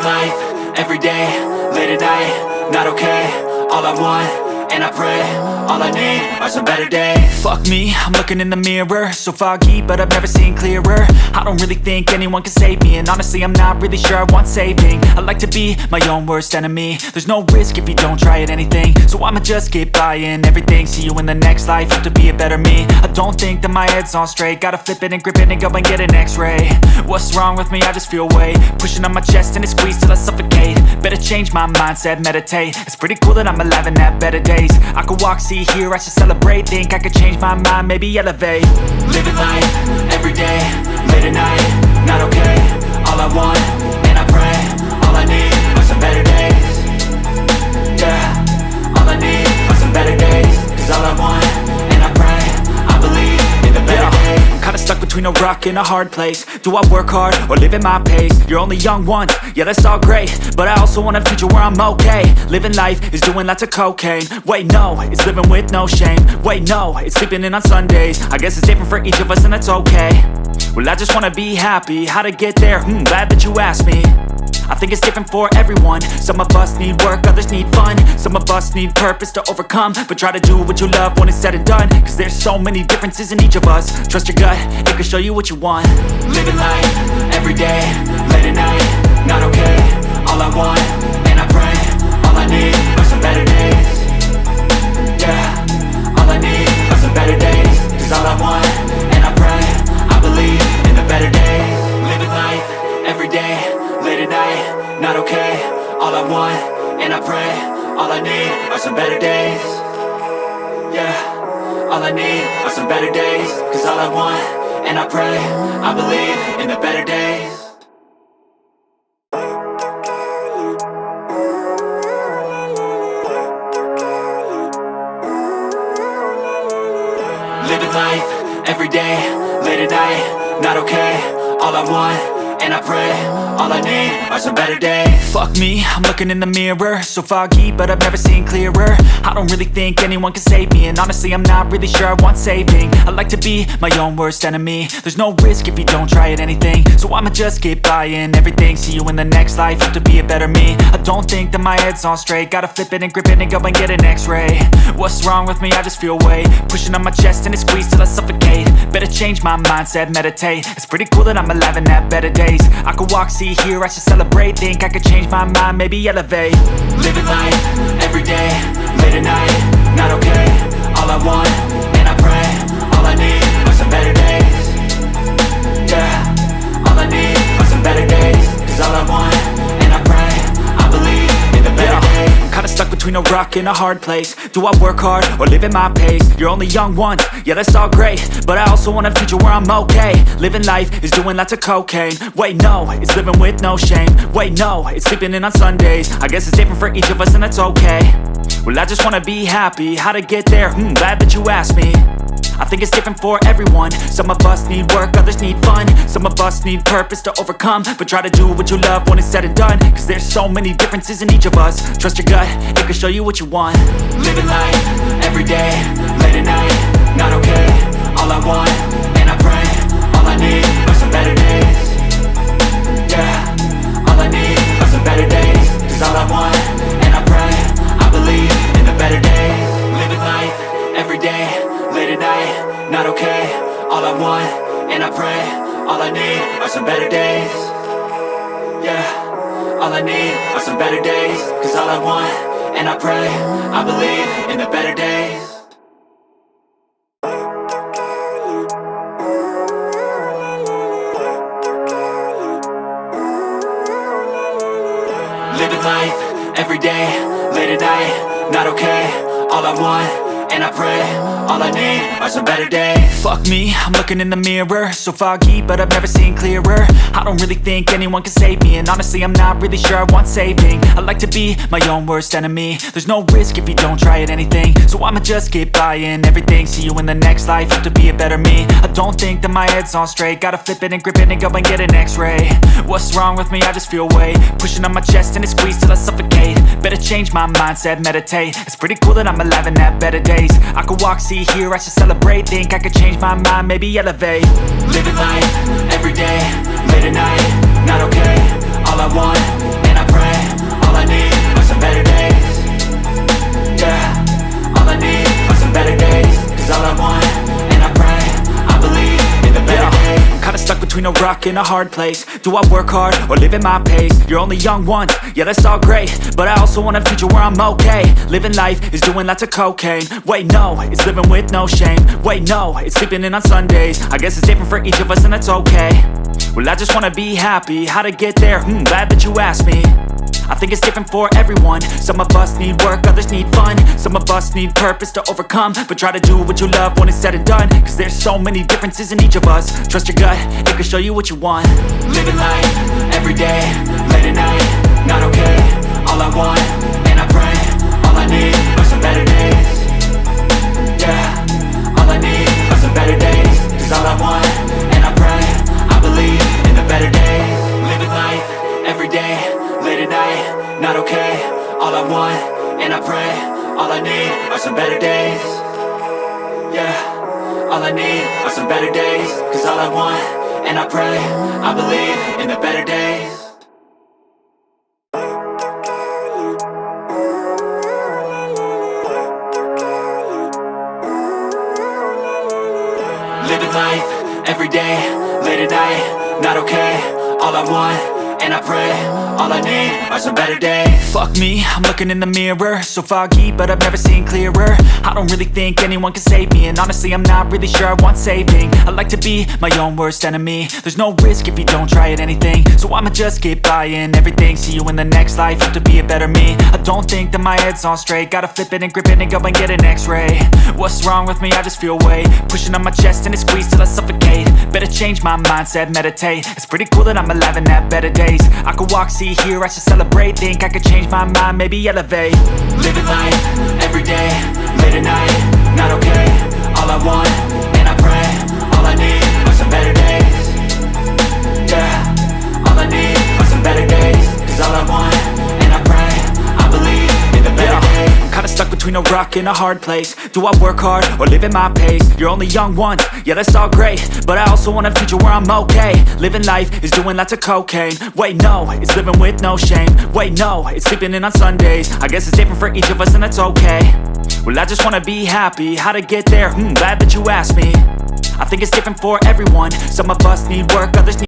Living life, everyday, late at night, not okay. All I want, and I pray, all I need are some better days. Fuck me, I'm looking in the mirror, so foggy, but I've never seen clearer. I don't really think anyone can save me, and honestly I'm not really sure I want saving. I like to be my own worst enemy. There's no risk if you don't try at anything, so I'ma just keep buying everything. See you in the next life, have to be a better me. I don't think that my head's on straight, gotta flip it and grip it and go and get an x-ray. What's wrong with me? I just feel weight pushing on my chest and it squeezes till I suffocate. Better change my mindset, meditate. It's pretty cool that I'm alive and have better days. I could walk, see, hear, I should celebrate. Think I could change my mind, maybe elevate. Living life, everyday, late at night, not okay. All I want, and I pray, all I need are some better days. Yeah, all I need are some better days. Cause all I want, and I pray, I believe in the better days. I'm kinda stuck between a rock and a hard place. Do I work hard or live at my pace? You're only young once, yeah that's all great, but I also want a future where I'm okay. Living life is doing lots of cocaine. Wait no, it's living with no shame. Wait no, it's sleeping in on Sundays. I guess it's different for each of us and that's okay. Well I just wanna be happy, how to get there? Glad that you asked me. I think it's different for everyone. Some of us need work, others need fun. Some of us need purpose to overcome. But try to do what you love when it's said and done, cause there's so many differences in each of us. Trust your gut, it can show you what you want. Living life, everyday, late at night, not okay. All I want, and I pray, all I need are some better days. Yeah, all I need are some better days. Cause all I want, and I pray, I believe in the better days. Living life, everyday, late at night, not okay. All I want, and I pray, all I need are some better days. Yeah, all I need are some better days. Cause all I want, and I pray, I believe in the better days. Living life, everyday, late at night, not okay. All I want, and I pray, all I need are some better days. Fuck me, I'm looking in the mirror, so foggy, but I've never seen clearer. I don't really think anyone can save me, and honestly I'm not really sure I want saving. I like to be my own worst enemy. There's no risk if you don't try at anything, so I'ma just keep buying everything. See you in the next life, have to be a better me. I don't think that my head's on straight, gotta flip it and grip it and go and get an x-ray. What's wrong with me? I just feel weight pushing on my chest and it squeezes till I suffocate. Better change my mindset, meditate. It's pretty cool that I'm alive and have better days. I could walk, see, hear, I should celebrate. Think I could change my mind, maybe elevate. Living life, everyday, late at night, not okay. All I want, and I pray, all I need are some better days. Yeah, all I need are some better days. Cause all I want, and I pray, I believe in the better days. I'm kinda stuck between a rock and a hard place. Do I work hard or live at my pace? You're only young once, yeah that's all great, but I also want a future where I'm okay. Living life is doing lots of cocaine. Wait no, it's living with no shame. Wait no, it's sleeping in on Sundays. I guess it's different for each of us and that's okay. Well I just wanna be happy, how to get there? Glad that you asked me. I think it's different for everyone. Some of us need work, others need fun. Some of us need purpose to overcome. But try to do what you love when it's said and done, cause there's so many differences in each of us. Trust your gut, it can show you what you want. Living life, everyday, late at night, not okay. All I want, and I pray, all I need are some better days. Yeah, all I need are some better days. Cause all I want, and I pray, I believe in the better days. Living life, everyday, late at night, not okay. All I want, and I pray, all I need are some better days. Yeah, all I need are some better days. Cause all I want, and I pray, I believe in the better days. Living life, everyday, late at night, not okay. All I want, and I pray, all I need are some better days. Fuck me, I'm looking in the mirror, so foggy, but I've never seen clearer. I don't really think anyone can save me, and honestly I'm not really sure I want saving. I like to be my own worst enemy. There's no risk if you don't try at anything, so I'ma just keep buying everything. See you in the next life, have to be a better me. I don't think that my head's on straight, gotta flip it and grip it and go and get an x-ray. What's wrong with me? I just feel weight pushing on my chest and it squeezes till I suffocate. Better change my mindset, meditate. It's pretty cool that I'm alive and have better days. I could walk, see, hear, I should celebrate. Think I could change my mind, maybe elevate. Living life, everyday, late at night, not okay. All I want, and I between a rock and a hard place. Do I work hard or live at my pace? You're only young once, yeah that's all great, but I also want a future where I'm okay. Living life is doing lots of cocaine. Wait no, it's living with no shame. Wait no, it's sleeping in on Sundays. I guess it's different for each of us and that's okay. Well I just wanna be happy, how to get there? Glad that you asked me. I think it's different for everyone. Some of us need work, others need fun. Some of us need purpose to overcome. But try to do what you love when it's said and done, cause there's so many differences in each of us. Trust your gut, it can show you what you want. Living life, everyday, late at night, not okay. All I want, and I pray, all I need are some better days. Yeah, all I need are some better days. Cause all I want, and I pray, I believe in the better days. Living life, everyday, late at night, not okay. All I want, and I pray, all I need are some better days. Yeah, all I need are some better days. Cause all I want, and I pray, I believe in the better days. Living life, everyday, late at night, not okay. All I want, and I pray, all I need are some better days. Fuck me, I'm looking in the mirror, so foggy, but I've never seen clearer. I don't really think anyone can save me, and honestly I'm not really sure I want saving. I like to be my own worst enemy. There's no risk if you don't try at anything, so I'ma just keep buying everything. See you in the next life, have to be a better me. I don't think that my head's on straight, gotta flip it and grip it and go and get an x-ray. What's wrong with me? I just feel weight pushing on my chest and it squeezes till I suffocate. Better change my mindset, meditate. It's pretty cool that I'm alive and have better days. I could walk, see, hear, I should celebrate. Think I could change my mind, maybe elevate. Living life, everyday, late at night, not okay. All I want, and I pray, all I need are some better days. Yeah, all I need are some better days. Cause all I want, and I pray, I believe in the better days. I'm kinda stuck between a rock and a hard place. Do I work hard or live at my pace? You're only young once, yeah that's all great, but I also want a future where I'm okay. Living life is doing lots of cocaine. Wait no, it's living with no shame. Wait no, it's sleeping in on Sundays. I guess it's different for each of us and that's okay. Well I just wanna be happy, how to get there? Glad that you asked me. I think it's different for everyone. Some of us need work, others need